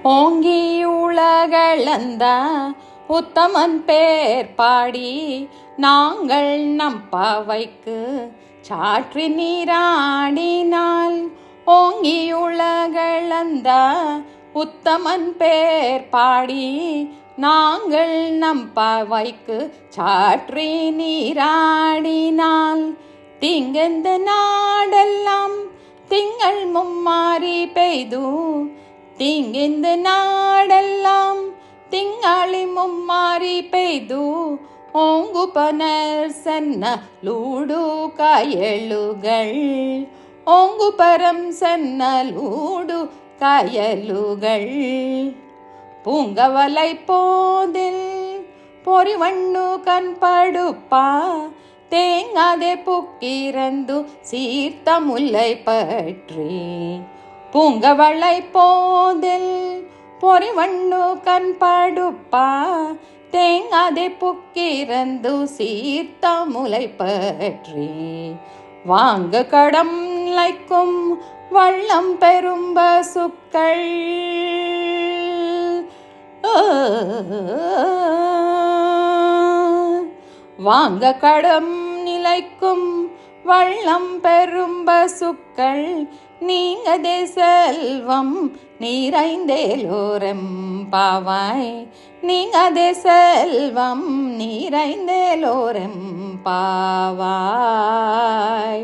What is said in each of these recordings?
ஓங்கி உலகளந்த உத்தமன் பேர் பாடி நாங்கள் நம் பாவைக்கு சாற்றி நீராடினால். ஓங்கி உலகளந்த உத்தமன் பேர் பாடி நாங்கள் நம் பாவைக்கு சாற்றி நீராடினால். திங்கெந்த நாடெல்லாம் திங்கள் மும்மாறி பெய்து, திங்கெந்த நாடெல்லாம் திங்களி மும்மாರಿ ಪೆಯ್ದು ಓಂಗುಪನರ್ ಸನ್ನ ಲೂಡು ಕಾಯಲುಗಳ್. ಓಂಗುಪರಂ ಸನ್ನ ಲೂಡು காயலுகள். பூங்கவலை போதில் பொறிவண்ணு கண்படுப்பா தேங்காதே புக்கிரந்து சீர்த்த முல்லை பற்றி. பூங்கவளை போதில் பொறிவண்ணு கண்படுப்பா தேங்காதே புக்கிரந்து சீர்த்த முலை பற்றி. வாங்க கடம் லைக்கும் வள்ளம் பெரும் பசுக்கள். வாங்க கடம் நிலைக்கும் வள்ளம் பெரும் பசுக்கள். நீங்கதே செல்வம் நிறைந்தேலோரெம்பாவாய். நீங்கதே செல்வம் நிறைந்தேலோரெம்பாவாய்.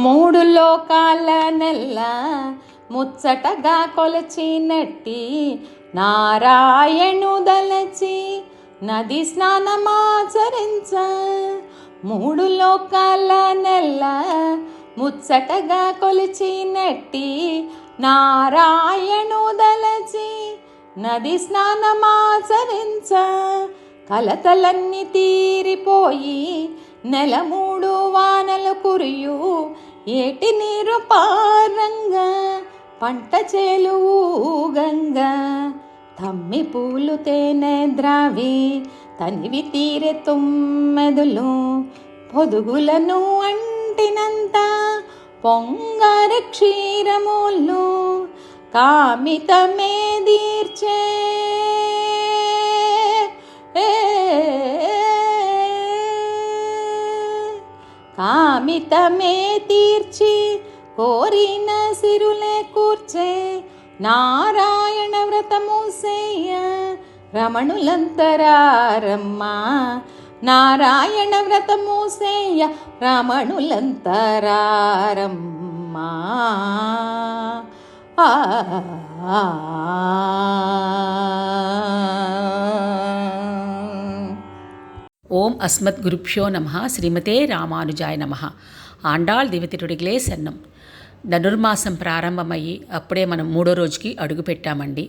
మూడు లోకాల నెల్ల ముచ్చటగా కొలచినట్టి నారాయణు దలచి నది స్నానమాచరించ. మూడు లోకాల నెల్ల ముచ్చటగా కొలిచినట్టి నారాయణు దలచి నది స్నానమాచరించ. కలతలన్నీ తీరిపోయి నెల మూడు వానలు కురియు ఏటి నీరు పారంగా పంట చేలుగంగా. తమ్మి పూలు తేనె ద్రావి తనివి తీరె తుమ్మెదులు పొదుగులను అంటినంత పొంగారె క్షీరములు కామితమే దీర్చే. కామితమే తీర్చి కోరిన సిరులే కూర్చే నారాయణ వ్రతము సేయ రమణులంతరారమ్మ. నారాయణ వ్రతము సేయ రమణులంతరారమ్మ. ఓం అస్మద్ గురుభ్యో నమః. శ్రీమతే రామానుజాయ నమః. ఆండాళ్ దివతిరుడిగలే సన్నం. ధనుర్మాసం ప్రారంభమయ్యి అప్పుడే మనం 3వ రోజుకి అడుగు పెట్టామండి.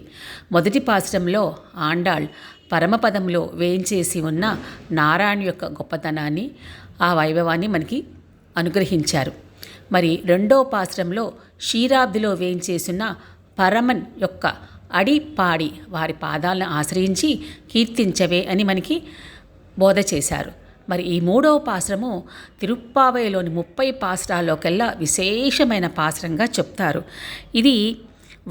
మొదటి పాశ్రంలో ఆండాళ్ పరమపదంలో వేయించేసి ఉన్న నారాయణ యొక్క గొప్పతనాన్ని, ఆ వైభవాన్ని మనకి అనుగ్రహించారు. మరి 2వ పాశ్రంలో క్షీరాబ్దిలో వేయించేసిన పరమన్ యొక్క అడి పాడి వారి పాదాలను ఆశ్రయించి కీర్తించవే అని మనకి బోధ చేశారు. మరి ఈ 3వ పాశ్రము తిరుప్పావైలోని 30 పాశ్రాల్లోకెల్లా విశేషమైన పాశ్రంగా చెప్తారు. ఇది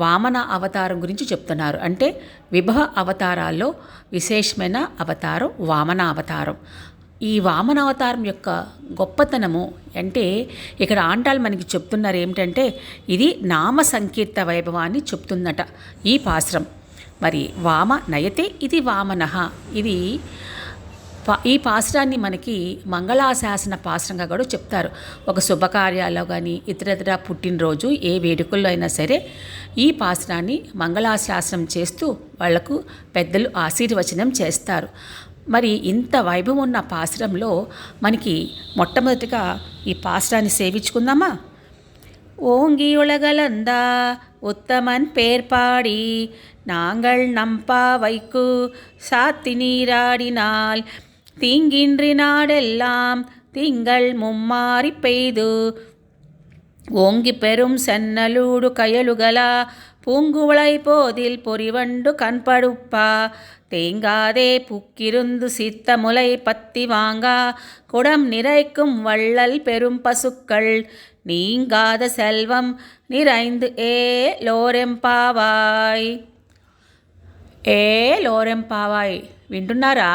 వామన అవతారం గురించి చెప్తున్నారు. అంటే విభవ అవతారాల్లో విశేషమైన అవతారం వామన అవతారం. ఈ వామన అవతారం యొక్క గొప్పతనము అంటే ఇక్కడ ఆండాళ్ మనకి చెప్తున్నారు ఏమిటంటే ఇది నామ సంకీర్త వైభవాన్ని చెప్తుందట ఈ పాశ్రం. మరి వామ నయతే ఇది వామనః. ఇది ఈ పాశ్రాన్ని మనకి మంగళాశాసన పాశ్రంగా కూడా చెప్తారు. ఒక శుభకార్యాల్లో కానీ ఇతరతర పుట్టినరోజు ఏ వేడుకల్లో అయినా సరే ఈ పాశ్రాన్ని మంగళాశాసనం చేస్తూ వాళ్లకు పెద్దలు ఆశీర్వచనం చేస్తారు. మరి ఇంత వైభవం ఉన్న పాశ్రంలో మనకి మొట్టమొదటిగా ఈ పాశ్రాన్ని సేవించుకుందామా. ஓங்கி உலகளந்தா உத்தமன் பேர்பாடி நாங்கள் நம்பாவைக்கு சாத்தி நீராடினால். தீங்கின்றி நாடெல்லாம் திங்கள் மும்மாரி பெய்து ஓங்கி பெரும் சென்னலூடு கயலுகளா. பூங்குவளை போதில் பொறிவண்டு கண்படுப்பா தேங்காதே புக்கிருந்து சித்தமுலை பத்தி வாங்கா குடம் நிறைக்கும் வள்ளல் பெரும் பசுக்கள் நீங்காத செல்வம் நிறைந்து లోరెంపావాయ్ లోరెంపావాయ్. వింటున్నారా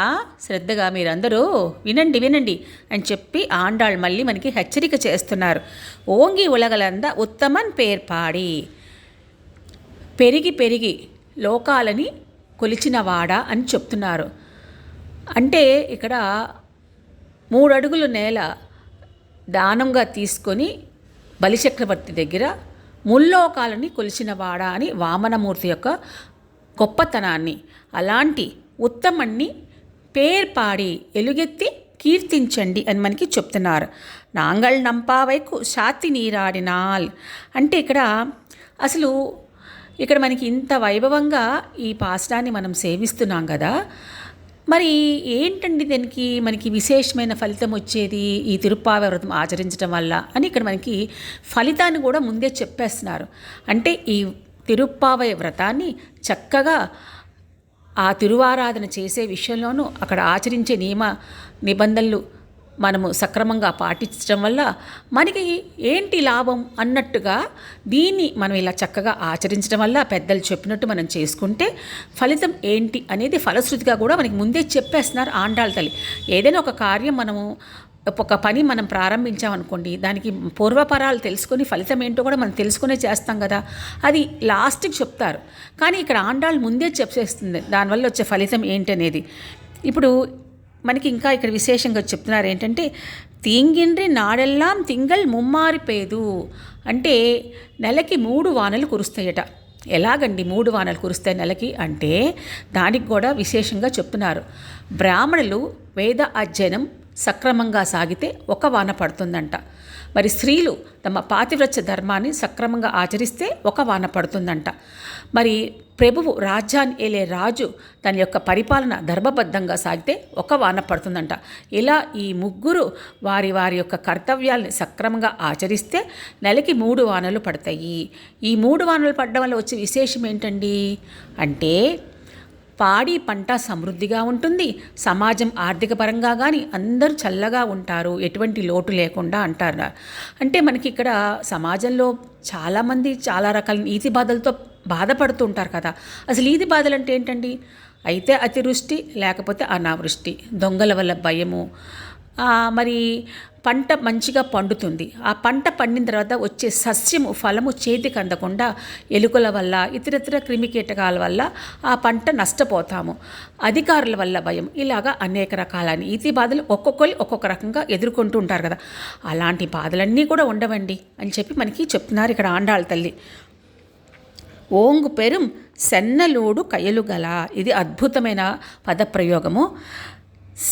శ్రద్ధగా మీరందరూ? వినండి అని చెప్పి ఆండాళ్ మళ్ళీ మనకి హెచ్చరిక చేస్తున్నారు. ఓంగి ఉలగలంద ఉత్తమన్ పేర్పాడి, పెరిగి లోకాలని కొలిచినవాడా అని చెప్తున్నారు. అంటే ఇక్కడ 3 అడుగుల నేల దానంగా తీసుకొని బలిచక్రవర్తి దగ్గర ముల్లోకాలని కొలిచినవాడా అని వామనమూర్తి యొక్క గొప్పతనాన్ని, అలాంటి ఉత్తమన్ని పేర్పాడి ఎలుగెత్తి కీర్తించండి అని మనకి చెప్తున్నారు. నాంగల్ నంపావైకు శాతి నీరాడినాల్ అంటే అసలు ఇక్కడ మనకి ఇంత వైభవంగా ఈ పాసరాన్ని మనం సేవిస్తున్నాం కదా, మరి ఏంటండి దీనికి మనకి విశేషమైన ఫలితం వచ్చేది ఈ తిరుప్పావై వ్రతం ఆచరించడం వల్ల అని ఇక్కడ మనకి ఫలితాన్ని కూడా ముందే చెప్పేస్తున్నారు. అంటే ఈ తిరుప్పావై వ్రతాన్ని చక్కగా ఆ తిరువారాధన చేసే విషయంలోనూ అక్కడ ఆచరించే నియమ నిబంధనలు మనము సక్రమంగా పాటించడం వల్ల మనకి ఏంటి లాభం అన్నట్టుగా దీన్ని మనం ఇలా చక్కగా ఆచరించడం వల్ల పెద్దలు చెప్పినట్టు మనం చేసుకుంటే ఫలితం ఏంటి అనేది ఫలశ్రుతిగా కూడా మనకి ముందే చెప్పేస్తున్నారు ఆండాళ్ తల్లి. ఏదైనా ఒక కార్యం ఒక పని మనం ప్రారంభించామనుకోండి, దానికి పూర్వపరాలు తెలుసుకొని ఫలితం ఏంటో కూడా మనం తెలుసుకునే చేస్తాం కదా, అది లాస్ట్కి చెప్తారు. కానీ ఇక్కడ ఆండాళ్ ముందే చెప్పేస్తుంది దానివల్ల వచ్చే ఫలితం ఏంటనేది. ఇప్పుడు మనకి ఇంకా ఇక్కడ విశేషంగా చెప్తున్నారు ఏంటంటే, తీంగిండ్రి నాడెల్లాం తింగల్ ముమ్మారిపేదు అంటే నెలకి 3 వానలు కురుస్తాయట. ఎలాగండి 3 వానలు కురుస్తాయి నెలకి అంటే దానికి కూడా విశేషంగా చెప్తున్నారు. బ్రాహ్మణులు వేద అధ్యయనం సక్రమంగా సాగితే 1 వాన పడుతుందంట. మరి స్త్రీలు తమ పాతివ్రత్య ధర్మాన్ని సక్రమంగా ఆచరిస్తే 1 వాన పడుతుందంట. మరి ప్రభువు రాజ్యాన్ని ఏలే రాజు తన యొక్క పరిపాలన ధర్మబద్ధంగా సాగితే 1 వాన పడుతుందంట. ఇలా ఈ ముగ్గురు వారి యొక్క కర్తవ్యాల్ని సక్రమంగా ఆచరిస్తే నెలకి 3 వానలు పడతాయి. ఈ 3 వానలు పడడం వల్ల వచ్చే విశేషం ఏంటండి అంటే పాడి పంట సమృద్ధిగా ఉంటుంది, సమాజం ఆర్థిక పరంగా కానీ అందరూ చల్లగా ఉంటారు, ఎటువంటి లోటు లేకుండా అంటారు. అంటే మనకి ఇక్కడ సమాజంలో చాలామంది చాలా రకాల ఈతి బాధలతో బాధపడుతూ ఉంటారు కదా. అసలు ఈతి బాధలు అంటే ఏంటండి? అయితే అతివృష్టి, లేకపోతే అనావృష్టి, దొంగల వల్ల భయము, మరి పంట మంచిగా పండుతుంది, ఆ పంట పండిన తర్వాత వచ్చే సస్యము ఫలము చేతికి అందకుండా ఎలుకల వల్ల ఇతరత్ర క్రిమికీటకాల వల్ల ఆ పంట నష్టపోతాము, అధికారుల వల్ల భయం, ఇలాగా అనేక రకాల ఈతి బాధలు ఒక్కొక్కరు ఒక్కొక్క రకంగా ఎదుర్కొంటూ ఉంటారు కదా. అలాంటి బాధలన్నీ కూడా ఉండవండి అని చెప్పి మనకి చెప్తున్నారు ఇక్కడ ఆండాళ్ తల్లి. ఓంగు పెరుం సెన్నలోడు కయలుగల, ఇది అద్భుతమైన పదప్రయోగము.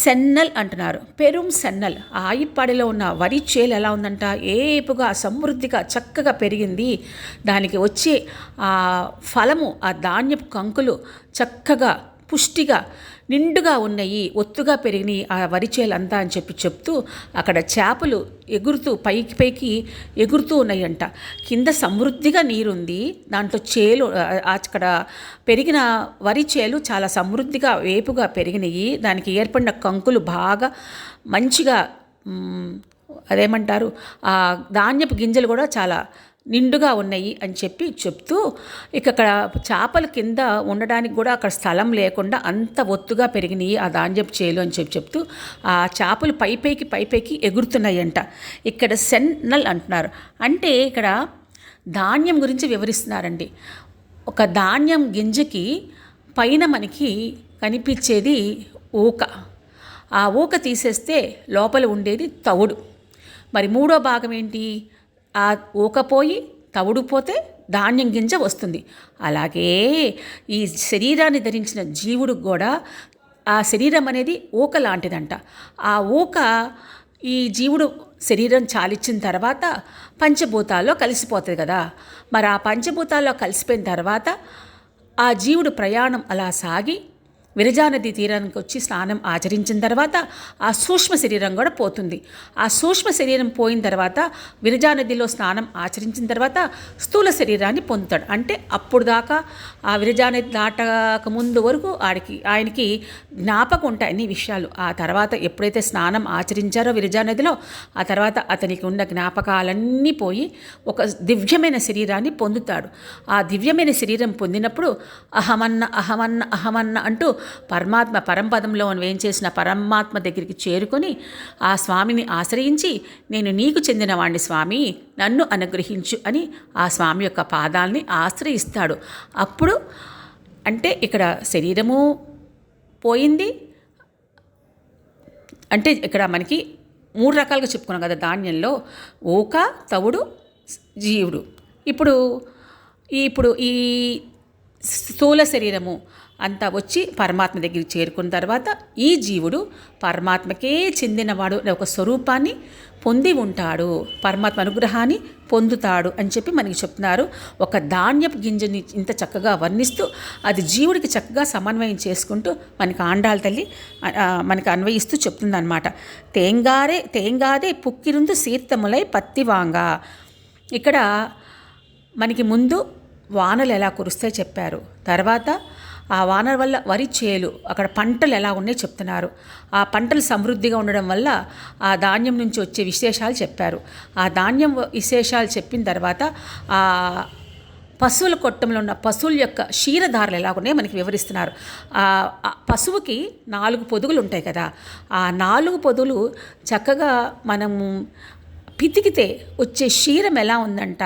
సెన్నల్ అంటున్నారు, పెరుం సెన్నల్. ఆయిప్పాడిలో ఉన్న వరి చేలు ఎలా ఉందంట, ఏపుగా సమృద్ధిగా చక్కగా పెరిగింది. దానికి వచ్చే ఆ ఫలము, ఆ ధాన్యపు కంకులు చక్కగా పుష్టిగా నిండుగా ఉన్నాయి, ఒత్తుగా పెరిగినాయి ఆ వరి చేలంతా అని చెప్తూ అక్కడ చేపలు ఎగురుతూ పైకి ఎగురుతూ ఉన్నాయంట. కింద సమృద్ధిగా నీరుంది, దాంట్లో చేలు అక్కడ పెరిగిన వరి చేలు చాలా సమృద్ధిగా వేపుగా పెరిగినాయి. దానికి ఏర్పడిన కంకులు బాగా మంచిగా అదేమంటారు ఆ ధాన్యపు గింజలు కూడా చాలా నిండుగా ఉన్నాయి అని చెప్తూ అక్కడ చేపల కింద ఉండడానికి కూడా అక్కడ స్థలం లేకుండా అంత ఒత్తుగా పెరిగినాయి ఆ ధాన్యపు చేలు అని చెప్తూ ఆ చేపలు పైపైకి ఎగురుతున్నాయంట. ఇక్కడ సెన్నల్ అంటున్నారు, అంటే ఇక్కడ ధాన్యం గురించి వివరిస్తున్నారండి. ఒక ధాన్యం గింజకి పైన మనకి కనిపించేది ఊక, ఆ ఊక తీసేస్తే లోపల ఉండేది తవుడు. మరి 3వ భాగం ఏంటి? ఆ ఊకపోయి తవుడు పోతే ధాన్యం గింజ వస్తుంది. అలాగే ఈ శరీరాన్ని ధరించిన జీవుడు కూడా ఆ శరీరం అనేది ఊక లాంటిదంట. ఆ ఊక ఈ జీవుడు శరీరం చాలిచ్చిన తర్వాత పంచభూతాల్లో కలిసిపోతుంది కదా. మరి ఆ పంచభూతాల్లో కలిసిపోయిన తర్వాత ఆ జీవుడు ప్రయాణం అలా సాగి విరజానది తీరానికి వచ్చి స్నానం ఆచరించిన తర్వాత ఆ సూక్ష్మ శరీరం కూడా పోతుంది. ఆ సూక్ష్మ శరీరం పోయిన తర్వాత విరజానదిలో స్నానం ఆచరించిన తర్వాత స్థూల శరీరాన్ని పొందుతాడు. అంటే అప్పుడు దాకా ఆ విరజానది దాటక ముందు వరకు ఆయనకి జ్ఞాపకం ఉంటాయి అన్ని విషయాలు. ఆ తర్వాత ఎప్పుడైతే స్నానం ఆచరించారో విరజానదిలో, ఆ తర్వాత అతనికి ఉన్న జ్ఞాపకాలన్నీ పోయి ఒక దివ్యమైన శరీరాన్ని పొందుతాడు. ఆ దివ్యమైన శరీరం పొందినప్పుడు అహమన్న అహమన్న అహమన్న అంటూ పరంపదంలో వేయించేసిన పరమాత్మ దగ్గరికి చేరుకొని ఆ స్వామిని ఆశ్రయించి, నేను నీకు చెందినవాణ్ణి స్వామి, నన్ను అనుగ్రహించు అని ఆ స్వామి యొక్క పాదాలని ఆశ్రయిస్తాడు. అప్పుడు అంటే ఇక్కడ శరీరము పోయింది, అంటే ఇక్కడ మనకి 3 రకాలుగా చెప్పుకున్నాం కదా ధాన్యంలో, ఊక, తవుడు, జీవుడు. ఇప్పుడు ఈ స్థూల శరీరము అంతా వచ్చి పరమాత్మ దగ్గరికి చేరుకున్న తర్వాత ఈ జీవుడు పరమాత్మకే చెందినవాడు ఒక స్వరూపాన్ని పొంది ఉంటాడు, పరమాత్మ అనుగ్రహాన్ని పొందుతాడు అని చెప్పి మనకి చెప్తున్నారు. ఒక ధాన్యపు గింజని ఇంత చక్కగా వర్ణిస్తూ అది జీవుడికి చక్కగా సమన్వయం చేసుకుంటూ మనకి ఆండాళ్ళ తల్లి మనకి అన్వయిస్తూ చెప్తుందన్నమాట. తేంగాదే పుక్కిరుందు సీర్తములై పత్తివాంగా. ఇక్కడ మనకి ముందు వానలు ఎలా కురుస్తాయో చెప్పారు. తర్వాత ఆ వానల వల్ల వరి చేలు అక్కడ పంటలు ఎలా ఉన్నాయో చెప్తున్నారు. ఆ పంటలు సమృద్ధిగా ఉండడం వల్ల ఆ ధాన్యం నుంచి వచ్చే విశేషాలు చెప్పారు. ఆ ధాన్యం విశేషాలు చెప్పిన తర్వాత ఆ పశువుల కొట్టంలో ఉన్న పశువుల యొక్క క్షీరధారలు ఎలా ఉన్నాయో మనకి వివరిస్తున్నారు. పశువుకి 4 పొదుగులు ఉంటాయి కదా, ఆ 4 పొదులు చక్కగా మనము పితికితే వచ్చే క్షీరం ఎలా ఉందంట,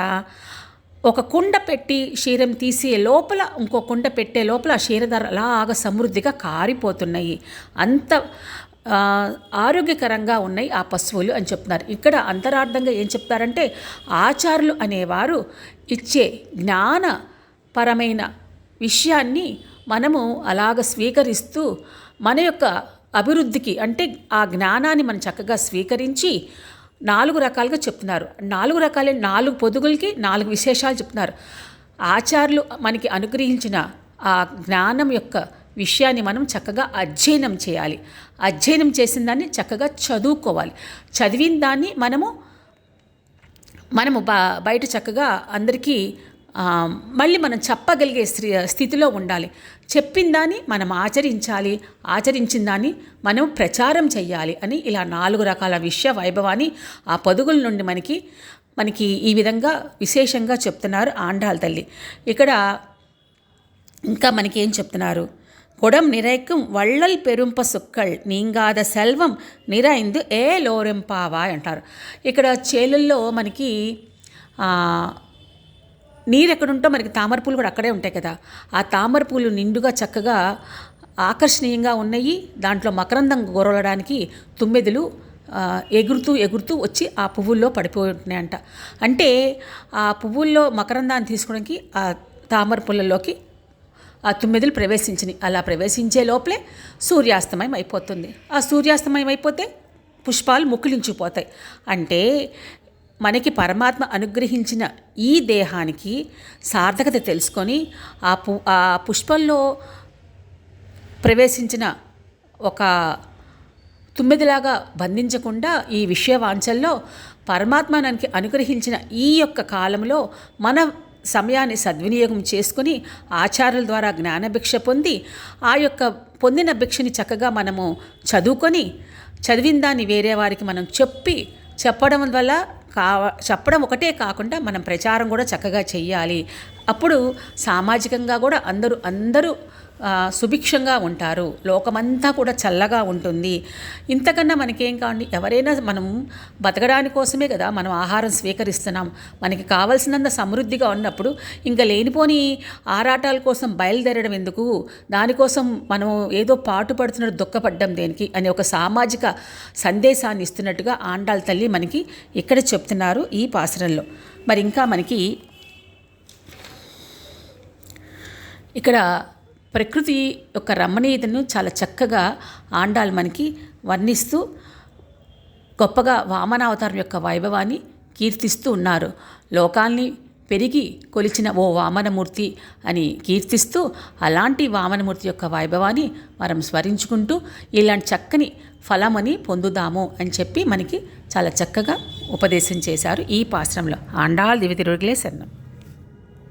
ఒక కుండ పెట్టి క్షీరం తీసే లోపల ఇంకో కుండ పెట్టే లోపల ఆ క్షీరధార అలాగా సమృద్ధిగా కారిపోతున్నాయి, అంత ఆరోగ్యకరంగా ఉన్నాయి ఆ పశువులు అని చెప్తున్నారు. ఇక్కడ అంతరార్థంగా ఏం చెప్తారంటే, ఆచారులు అనేవారు ఇచ్చే జ్ఞానపరమైన విషయాన్ని మనము అలాగ స్వీకరిస్తూ మన యొక్క అభివృద్ధికి, అంటే ఆ జ్ఞానాన్ని మనం చక్కగా స్వీకరించి 4 రకాలుగా చెప్తున్నారు. 4 రకాలే 4 పొదుగులకి 4 విశేషాలు చెప్తున్నారు. ఆచార్యులు మనకి అనుగ్రహించిన ఆ జ్ఞానం యొక్క విషయాన్ని మనం చక్కగా అధ్యయనం చేయాలి. అధ్యయనం చేసిన దాన్ని చక్కగా చదువుకోవాలి. చదివిన దాన్ని మనము బయట చక్కగా అందరికీ మళ్ళీ మనం చెప్పగలిగే స్థితిలో ఉండాలి. చెప్పిన దాన్ని మనం ఆచరించాలి, ఆచరించిన దాన్ని మనం ప్రచారం చేయాలి అని ఇలా 4 రకాల విషయ వైభవాన్ని ఆ పొదుగుల నుండి మనకి ఈ విధంగా విశేషంగా చెప్తున్నారు ఆండాళ్ళ తల్లి. ఇక్కడ ఇంకా మనకి ఏం చెప్తున్నారు, కొడం நிறைக்கும் వళ్ళల్ పెరుంప సుక్కల్ నీంగాద సెల్వం నిరైందు ఏ లోరెంపావా అంటారు. ఇక్కడ చేలుల్లో మనకి నీరు ఎక్కడుంటో మనకి తామరపూలు కూడా అక్కడే ఉంటాయి కదా, ఆ తామరపూలు నిండుగా చక్కగా ఆకర్షణీయంగా ఉన్నాయి. దాంట్లో మకరందం గొరవడానికి తుమ్మెదలు ఎగురుతూ వచ్చి ఆ పువ్వుల్లో పడిపోయి ఉంటున్నాయంట. అంటే ఆ పువ్వుల్లో మకరందాన్ని తీసుకోవడానికి ఆ తామరపూలలోకి ఆ తుమ్మెదలు ప్రవేశించినాయి. అలా ప్రవేశించే లోపలే సూర్యాస్తమయం అయిపోతుంది. ఆ సూర్యాస్తమయం అయిపోతే పుష్పాలు ముక్కులించిపోతాయి. అంటే మనకి పరమాత్మ అనుగ్రహించిన ఈ దేహానికి సార్థకత తెలుసుకొని ఆ పుష్పంలో ప్రవేశించిన ఒక తుమ్మెదిలాగా బంధించకుండా ఈ విషయవాంఛల్లో పరమాత్మ మనకి అనుగ్రహించిన ఈ యొక్క కాలంలో మన సమయాన్ని సద్వినియోగం చేసుకుని ఆచార్యుల ద్వారా జ్ఞానభిక్ష పొంది ఆ యొక్క పొందిన భిక్షని చక్కగా మనము చదువుకొని చదివిన దాన్ని వేరే వారికి మనం చెప్పడం వల్ల చెప్పడం ఒకటే కాకుండా మనం ప్రచారం కూడా చక్కగా చెయ్యాలి. అప్పుడు సామాజికంగా కూడా అందరూ సుభిక్షంగా ఉంటారు, లోకమంతా కూడా చల్లగా ఉంటుంది. ఇంతకన్నా మనకేం కావండి, ఎవరైనా మనం బతకడానికి కోసమే కదా మనం ఆహారం స్వీకరిస్తున్నాం. మనకి కావాల్సినంత సమృద్ధిగా ఉన్నప్పుడు ఇంకా లేనిపోని ఆరాటాల కోసం బయలుదేరడం ఎందుకు, దానికోసం మనం ఏదో పాటు పడుతున్నట్టు దుఃఖపడ్డం దేనికి అనే ఒక సామాజిక సందేశాన్ని ఇస్తున్నట్టుగా ఆండాళ్ళ తల్లి మనకి ఇక్కడ చెప్తున్నారు ఈ పాసురంలో. మరి ఇంకా మనకి ఇక్కడ ప్రకృతి యొక్క రమణీయతను చాలా చక్కగా ఆండాళ్ళు మనకి వర్ణిస్తూ గొప్పగా వామనావతారం యొక్క వైభవాన్ని కీర్తిస్తూ ఉన్నారు. లోకాల్ని పెరిగి కొలిచిన ఓ వామనమూర్తి అని కీర్తిస్తూ అలాంటి వామనమూర్తి యొక్క వైభవాన్ని మనం స్మరించుకుంటూ ఇలాంటి చక్కని ఫలమని పొందుదాము అని చెప్పి మనకి చాలా చక్కగా ఉపదేశం చేశారు ఈ పాశ్రంలో. ఆండాళ్ దివ్య తిరువడిகளே శరణం.